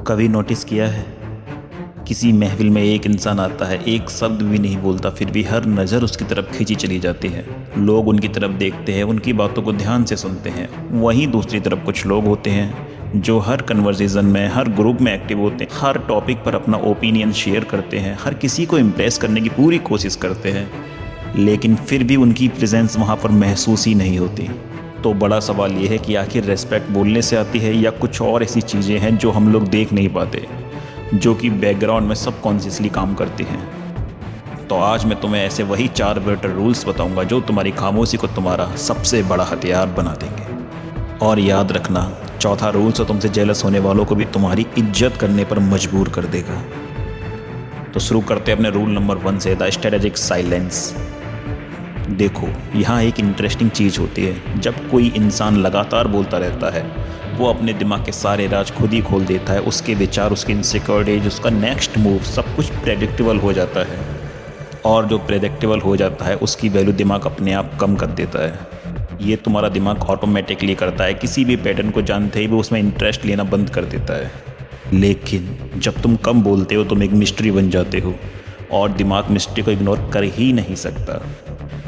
कभी नोटिस किया है, किसी महफिल में एक इंसान आता है, एक शब्द भी नहीं बोलता, फिर भी हर नज़र उसकी तरफ खींची चली जाती है। लोग उनकी तरफ देखते हैं, उनकी बातों को ध्यान से सुनते हैं। वहीं दूसरी तरफ कुछ लोग होते हैं जो हर कन्वर्सेशन में, हर ग्रुप में एक्टिव होते हैं, हर टॉपिक पर अपना ओपिनियन शेयर करते हैं, हर किसी को इम्प्रेस करने की पूरी कोशिश करते हैं, लेकिन फिर भी उनकी प्रेजेंस वहाँ पर महसूस ही नहीं होती। तो बड़ा सवाल ये है कि आखिर रेस्पेक्ट बोलने से आती है या कुछ और ऐसी चीज़ें हैं जो हम लोग देख नहीं पाते, जो कि बैकग्राउंड में सबकॉन्शियसली काम करती हैं। तो आज मैं तुम्हें ऐसे वही 4 बेटर रूल्स बताऊंगा जो तुम्हारी खामोशी को तुम्हारा सबसे बड़ा हथियार बना देंगे। और याद रखना, चौथा रूल तो तुमसे जेलस होने वालों को भी तुम्हारी इज्जत करने पर मजबूर कर देगा। तो शुरू करते हैं अपने रूल नंबर 1 से, द स्ट्रेटेजिक साइलेंस। देखो, यहाँ एक इंटरेस्टिंग चीज़ होती है। जब कोई इंसान लगातार बोलता रहता है, वो अपने दिमाग के सारे राज खुद ही खोल देता है। उसके विचार, उसकी इनसिक्योरिटीज, उसका नेक्स्ट मूव, सब कुछ प्रेडिक्टेबल हो जाता है। और जो प्रेडिक्टेबल हो जाता है उसकी वैल्यू दिमाग अपने आप कम कर देता है। ये तुम्हारा दिमाग ऑटोमेटिकली करता है, किसी भी पैटर्न को जानते ही वो उसमें इंटरेस्ट लेना बंद कर देता है। लेकिन जब तुम कम बोलते हो तुम एक मिस्ट्री बन जाते हो, और दिमाग मिस्ट्री को इग्नोर कर ही नहीं सकता,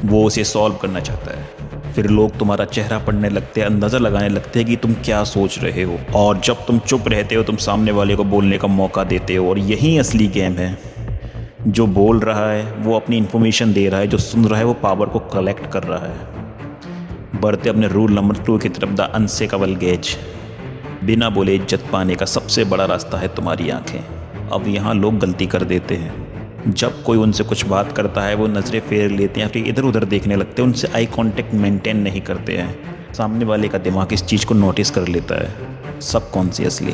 वो उसे सॉल्व करना चाहता है। फिर लोग तुम्हारा चेहरा पढ़ने लगते हैं, अंदाज़ा लगाने लगते हैं कि तुम क्या सोच रहे हो। और जब तुम चुप रहते हो तुम सामने वाले को बोलने का मौका देते हो। और यही असली गेम है। जो बोल रहा है वो अपनी इन्फॉर्मेशन दे रहा है, जो सुन रहा है वो पावर को कलेक्ट कर रहा है। बढ़ते अपने रूल नंबर 2 की तरफ, द अनशेकेबल गेज। बिना बोले इज्जत पाने का सबसे बड़ा रास्ता है तुम्हारी आंखें। अब यहाँ लोग गलती कर देते हैं। जब कोई उनसे कुछ बात करता है वो नज़रें फेर लेते हैं, फिर इधर उधर देखने लगते हैं, उनसे आई कांटेक्ट मेंटेन नहीं करते हैं। सामने वाले का दिमाग इस चीज़ को नोटिस कर लेता है सबकॉन्शियसली।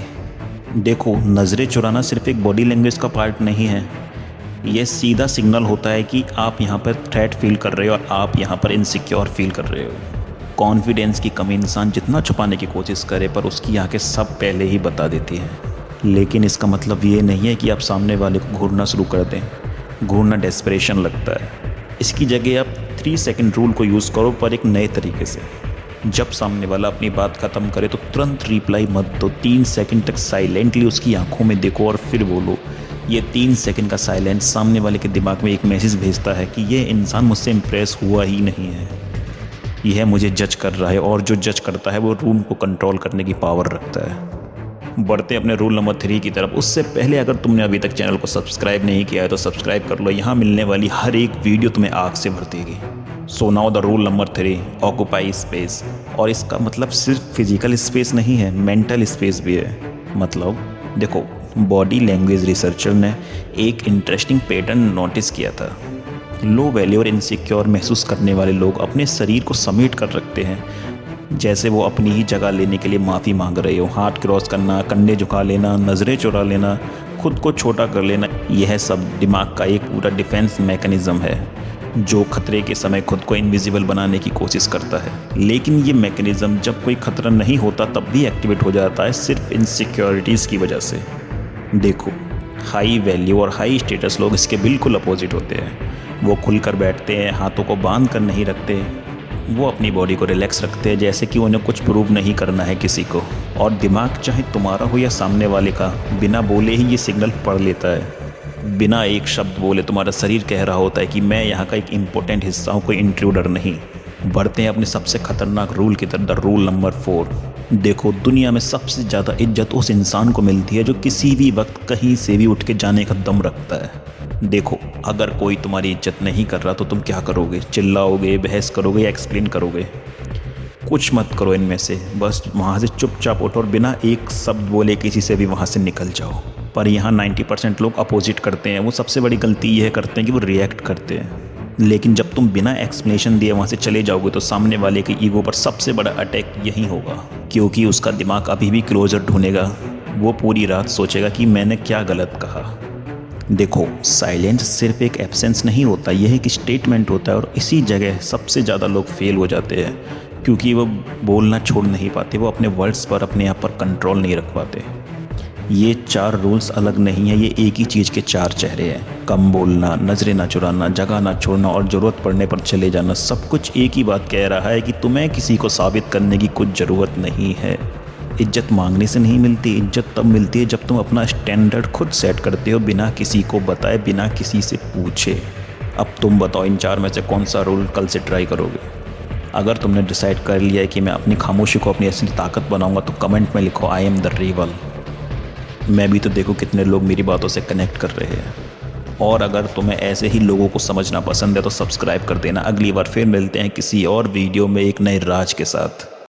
देखो, नज़रें चुराना सिर्फ एक बॉडी लैंग्वेज का पार्ट नहीं है, ये सीधा सिग्नल होता है कि आप यहाँ पर थ्रेट फील कर रहे हो और आप यहाँ पर इनसिक्योर फील कर रहे हो। कॉन्फिडेंस की कमी इंसान जितना छुपाने की कोशिश करे पर उसकी आंखें सब पहले ही बता देती हैं। लेकिन इसका मतलब ये नहीं है कि आप सामने वाले को घूरना शुरू कर दें। घूरना डेस्परेशन लगता है। इसकी जगह आप 3 सेकंड रूल को यूज़ करो, पर एक नए तरीके से। जब सामने वाला अपनी बात ख़त्म करे तो तुरंत रिप्लाई मत दो। 3 सेकंड तक साइलेंटली उसकी आंखों में देखो और फिर बोलो। ये 3 सेकंड का साइलेंस सामने वाले के दिमाग में एक मैसेज भेजता है कि ये इंसान मुझसे इम्प्रेस हुआ ही नहीं है, यह मुझे जज कर रहा है। और जो जज करता है वो रूम को कंट्रोल करने की पावर रखता है। बढ़ते अपने रूल नंबर 3 की तरफ। उससे पहले अगर तुमने अभी तक चैनल को सब्सक्राइब नहीं किया है तो सब्सक्राइब कर लो। यहाँ मिलने वाली हर एक वीडियो तुम्हें आग से भर देगी। So now the rule number 3, occupy space. और इसका मतलब सिर्फ फिजिकल स्पेस नहीं है, मेंटल स्पेस भी है। मतलब देखो, बॉडी लैंग्वेज रिसर्चर ने एक इंटरेस्टिंग पैटर्न नोटिस किया था। लो वैल्यू और इनसिक्योर महसूस करने वाले लोग अपने शरीर को समेट कर रखते हैं, जैसे वो अपनी ही जगह लेने के लिए माफ़ी मांग रहे हो। हाथ क्रॉस करना, कंधे झुका लेना, नज़रें चुरा लेना, खुद को छोटा कर लेना, यह सब दिमाग का एक पूरा डिफेंस मैकेनिज़्म है जो खतरे के समय खुद को इनविजिबल बनाने की कोशिश करता है। लेकिन ये मैकेनिज़्म जब कोई खतरा नहीं होता तब भी एक्टिवेट हो जाता है, सिर्फ इनसिक्योरिटीज़ की वजह से। देखो, हाई वैल्यू और हाई स्टेटस लोग इसके बिल्कुल अपोजिट होते हैं। वो खुलकर बैठते हैं, हाथों को बांध कर नहीं रखते, वो अपनी बॉडी को रिलैक्स रखते हैं, जैसे कि उन्हें कुछ प्रूव नहीं करना है किसी को। और दिमाग चाहे तुम्हारा हो या सामने वाले का, बिना बोले ही ये सिग्नल पढ़ लेता है। बिना एक शब्द बोले तुम्हारा शरीर कह रहा होता है कि मैं यहाँ का एक इम्पोर्टेंट हिस्सा हूँ, कोई इंट्रूडर नहीं। बढ़ते हैं अपने सबसे खतरनाक रूल की तरफ, द रूल नंबर 4। देखो, दुनिया में सबसे ज़्यादा इज्जत उस इंसान को मिलती है जो किसी भी वक्त कहीं से भी उठ के जाने का दम रखता है। देखो, अगर कोई तुम्हारी इज्जत नहीं कर रहा तो तुम क्या करोगे? चिल्लाओगे, बहस करोगे या एक्सप्लेन करोगे? कुछ मत करो इनमें से, बस वहाँ से चुपचाप उठो और बिना एक शब्द बोले किसी से भी वहाँ से निकल जाओ। पर यहाँ 90% लोग अपोजिट करते हैं। वो सबसे बड़ी गलती यह करते हैं कि वो रिएक्ट करते हैं। लेकिन जब तुम बिना एक्सप्लेनेशन दिए वहाँ से चले जाओगे तो सामने वाले के ईगो पर सबसे बड़ा अटैक यही होगा, क्योंकि उसका दिमाग अभी भी क्लोजर ढूंढेगा। वो पूरी रात सोचेगा कि मैंने क्या गलत कहा। देखो, साइलेंस सिर्फ एक एब्सेंस नहीं होता, यह एक स्टेटमेंट होता है। और इसी जगह सबसे ज़्यादा लोग फेल हो जाते हैं, क्योंकि वो बोलना छोड़ नहीं पाते, वो अपने वर्ड्स पर, अपने आप पर कंट्रोल नहीं रख पाते। ये 4 रूल्स अलग नहीं है, ये एक ही चीज़ के 4 चेहरे हैं। कम बोलना, नज़रें ना चुराना, जगह ना छोड़ना और ज़रूरत पड़ने पर चले जाना, सब कुछ एक ही बात कह रहा है कि तुम्हें किसी को साबित करने की कुछ ज़रूरत नहीं है। इज्जत मांगने से नहीं मिलती, इज्जत तब मिलती है जब तुम अपना स्टैंडर्ड खुद सेट करते हो, बिना किसी को बताए, बिना किसी से पूछे। अब तुम बताओ इन 4 में से कौन सा रूल कल से ट्राई करोगे? अगर तुमने डिसाइड कर लिया है कि मैं अपनी खामोशी को अपनी असली ताकत बनाऊंगा तो कमेंट में लिखो आई एम द रेबल। मैं भी तो देखो कितने लोग मेरी बातों से कनेक्ट कर रहे हैं। और अगर तुम्हें ऐसे ही लोगों को समझना पसंद है तो सब्सक्राइब कर देना। अगली बार फिर मिलते हैं किसी और वीडियो में एक नए राज के साथ।